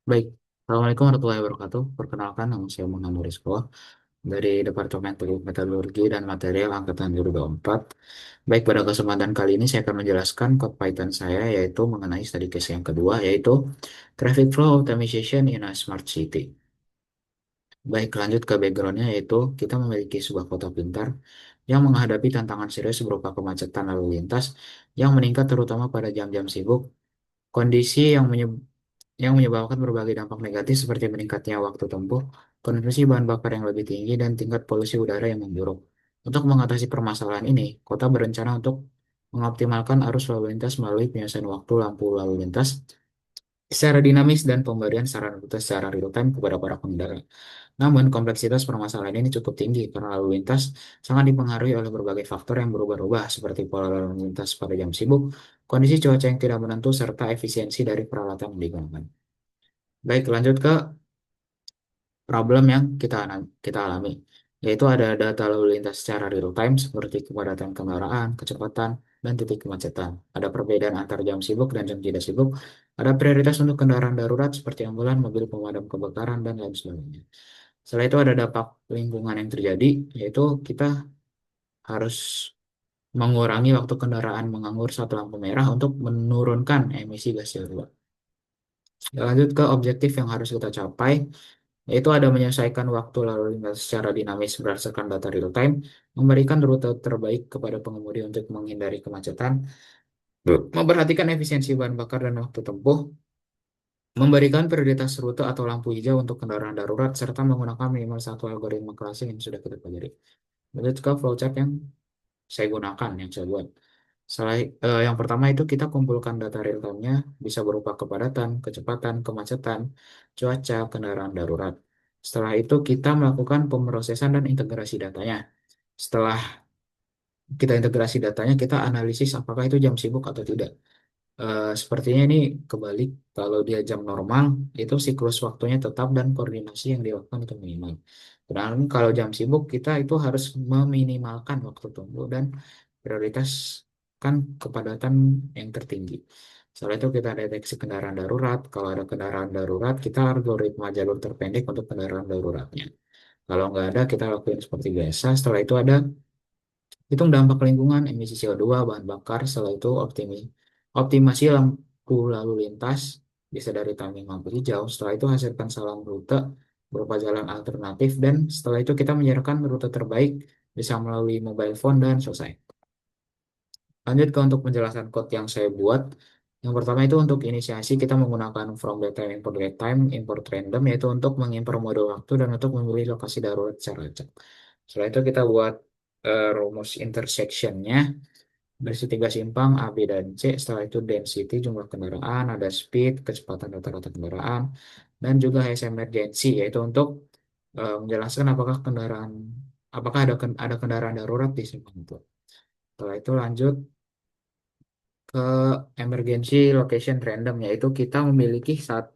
Baik, Assalamualaikum warahmatullahi wabarakatuh. Perkenalkan, nama saya Muhammad Rizko dari Departemen Teknik Metalurgi dan Material Angkatan 2024. Baik, pada kesempatan kali ini saya akan menjelaskan kepaitan saya yaitu mengenai study case yang kedua, yaitu Traffic Flow Optimization in a Smart City. Baik, lanjut ke backgroundnya, yaitu kita memiliki sebuah kota pintar yang menghadapi tantangan serius berupa kemacetan lalu lintas yang meningkat terutama pada jam-jam sibuk. Kondisi yang menyebabkan berbagai dampak negatif seperti meningkatnya waktu tempuh, konsumsi bahan bakar yang lebih tinggi, dan tingkat polusi udara yang memburuk. Untuk mengatasi permasalahan ini, kota berencana untuk mengoptimalkan arus lalu lintas melalui penyelesaian waktu lampu lalu lintas secara dinamis dan pemberian saran rute secara real-time kepada para pengendara. Namun, kompleksitas permasalahan ini cukup tinggi karena lalu lintas sangat dipengaruhi oleh berbagai faktor yang berubah-ubah seperti pola lalu lintas pada jam sibuk, kondisi cuaca yang tidak menentu, serta efisiensi dari peralatan yang digunakan. Baik, lanjut ke problem yang kita alami, yaitu ada data lalu lintas secara real time seperti kepadatan kendaraan, kecepatan, dan titik kemacetan. Ada perbedaan antar jam sibuk dan jam tidak sibuk. Ada prioritas untuk kendaraan darurat seperti ambulan, mobil pemadam kebakaran, dan lain sebagainya. Setelah itu ada dampak lingkungan yang terjadi, yaitu kita harus mengurangi waktu kendaraan menganggur saat lampu merah untuk menurunkan emisi gas CO2. Lanjut ke objektif yang harus kita capai, yaitu ada menyelesaikan waktu lalu lintas secara dinamis berdasarkan data real time, memberikan rute terbaik kepada pengemudi untuk menghindari kemacetan, memperhatikan efisiensi bahan bakar dan waktu tempuh, memberikan prioritas rute atau lampu hijau untuk kendaraan darurat, serta menggunakan minimal satu algoritma klasik yang sudah kita pelajari. Lanjut ke flowchart yang saya gunakan, yang saya buat. Yang pertama itu kita kumpulkan data real time-nya, bisa berupa kepadatan, kecepatan, kemacetan, cuaca, kendaraan darurat. Setelah itu kita melakukan pemrosesan dan integrasi datanya. Setelah kita integrasi datanya, kita analisis apakah itu jam sibuk atau tidak. Sepertinya ini kebalik, kalau dia jam normal, itu siklus waktunya tetap dan koordinasi yang dilakukan itu minimal. Sedangkan kalau jam sibuk, kita itu harus meminimalkan waktu tunggu dan prioritaskan kepadatan yang tertinggi. Setelah itu kita deteksi kendaraan darurat. Kalau ada kendaraan darurat, kita algoritma jalur terpendek untuk kendaraan daruratnya. Kalau nggak ada, kita lakuin seperti biasa. Setelah itu ada hitung dampak lingkungan, emisi CO2, bahan bakar. Setelah itu optimasi lampu lalu lintas, bisa dari timing lampu hijau. Setelah itu hasilkan salam rute berupa jalan alternatif. Dan setelah itu kita menyiapkan rute terbaik, bisa melalui mobile phone dan selesai. Lanjut ke untuk penjelasan code yang saya buat. Yang pertama itu untuk inisiasi kita menggunakan from datetime, import datetime, import random, yaitu untuk mengimpor mode waktu dan untuk memilih lokasi darurat secara acak. Setelah itu kita buat rumus intersectionnya, berisi tiga simpang A, B, dan C. Setelah itu density, jumlah kendaraan, ada speed, kecepatan rata-rata kendaraan, dan juga hash emergency, yaitu untuk menjelaskan apakah ada kendaraan darurat di simpang itu. Setelah itu lanjut ke emergency location random, yaitu kita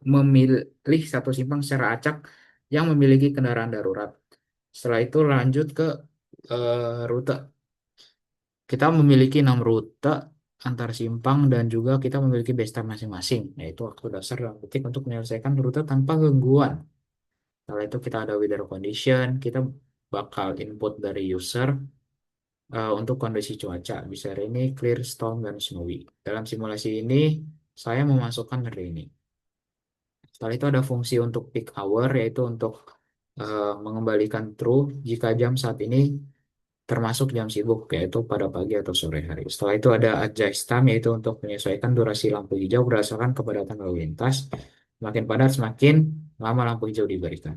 memilih satu simpang secara acak yang memiliki kendaraan darurat. Setelah itu lanjut ke rute. Kita memiliki 6 rute antar simpang dan juga kita memiliki base time masing-masing, yaitu waktu dasar dalam detik untuk menyelesaikan rute tanpa gangguan. Setelah itu kita ada weather condition, kita bakal input dari user untuk kondisi cuaca, bisa rainy, clear, storm, dan snowy. Dalam simulasi ini, saya memasukkan rainy. Setelah itu ada fungsi untuk peak hour, yaitu untuk mengembalikan true jika jam saat ini termasuk jam sibuk, yaitu pada pagi atau sore hari. Setelah itu ada adjust time, yaitu untuk menyesuaikan durasi lampu hijau berdasarkan kepadatan lalu lintas. Semakin padat, semakin lama lampu hijau diberikan.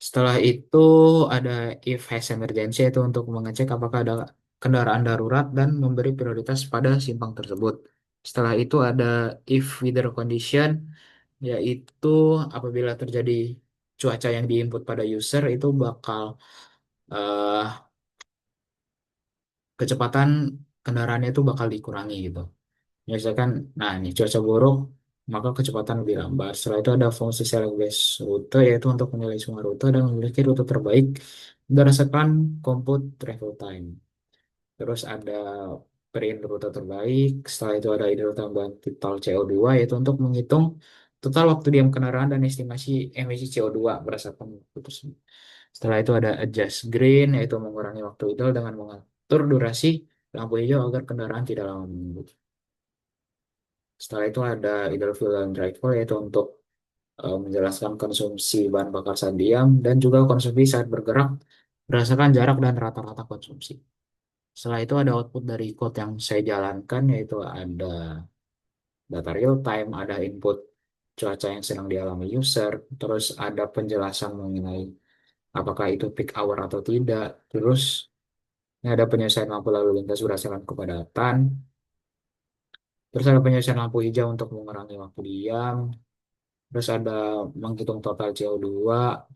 Setelah itu ada if has emergency, yaitu untuk mengecek apakah ada kendaraan darurat dan memberi prioritas pada simpang tersebut. Setelah itu ada if weather condition, yaitu apabila terjadi cuaca yang diinput pada user itu bakal eh, kecepatan kendaraannya itu bakal dikurangi gitu. Misalkan, nah ini cuaca buruk, maka kecepatan lebih lambat. Setelah itu ada fungsi select base rute, yaitu untuk menilai semua rute dan memiliki rute terbaik berdasarkan compute travel time. Terus ada print rute terbaik. Setelah itu ada ide tambahan total CO2 yaitu untuk menghitung total waktu diam kendaraan dan estimasi emisi CO2 berdasarkan waktu tersebut. Setelah itu ada adjust green yaitu mengurangi waktu idle dengan mengatur durasi lampu hijau agar kendaraan tidak lama menunggu. Setelah itu ada idle fuel and drive fuel yaitu untuk menjelaskan konsumsi bahan bakar saat diam dan juga konsumsi saat bergerak berdasarkan jarak dan rata-rata konsumsi. Setelah itu ada output dari code yang saya jalankan yaitu ada data real time, ada input cuaca yang sedang dialami user, terus ada penjelasan mengenai apakah itu peak hour atau tidak, terus ini ada penyelesaian lampu lalu lintas berdasarkan kepadatan, terus ada penyelesaian lampu hijau untuk mengurangi waktu diam, terus ada menghitung total CO2,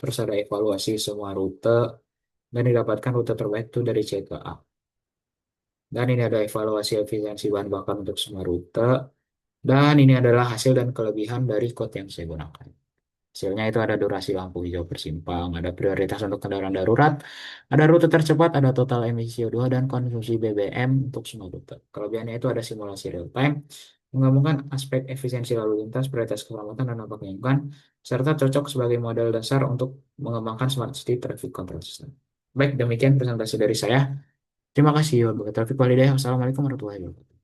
terus ada evaluasi semua rute, dan didapatkan rute terbaik itu dari C ke A. Dan ini ada evaluasi efisiensi bahan bakar untuk semua rute, dan ini adalah hasil dan kelebihan dari code yang saya gunakan. Hasilnya itu ada durasi lampu hijau bersimpang, ada prioritas untuk kendaraan darurat, ada rute tercepat, ada total emisi CO2, dan konsumsi BBM untuk semua rute. Kelebihannya itu ada simulasi real time, menggabungkan aspek efisiensi lalu lintas, prioritas keselamatan, dan dampak lingkungan, serta cocok sebagai model dasar untuk mengembangkan Smart City Traffic Control System. Baik, demikian presentasi dari saya. Terima kasih. Wabarakatuh. Assalamualaikum warahmatullahi wabarakatuh.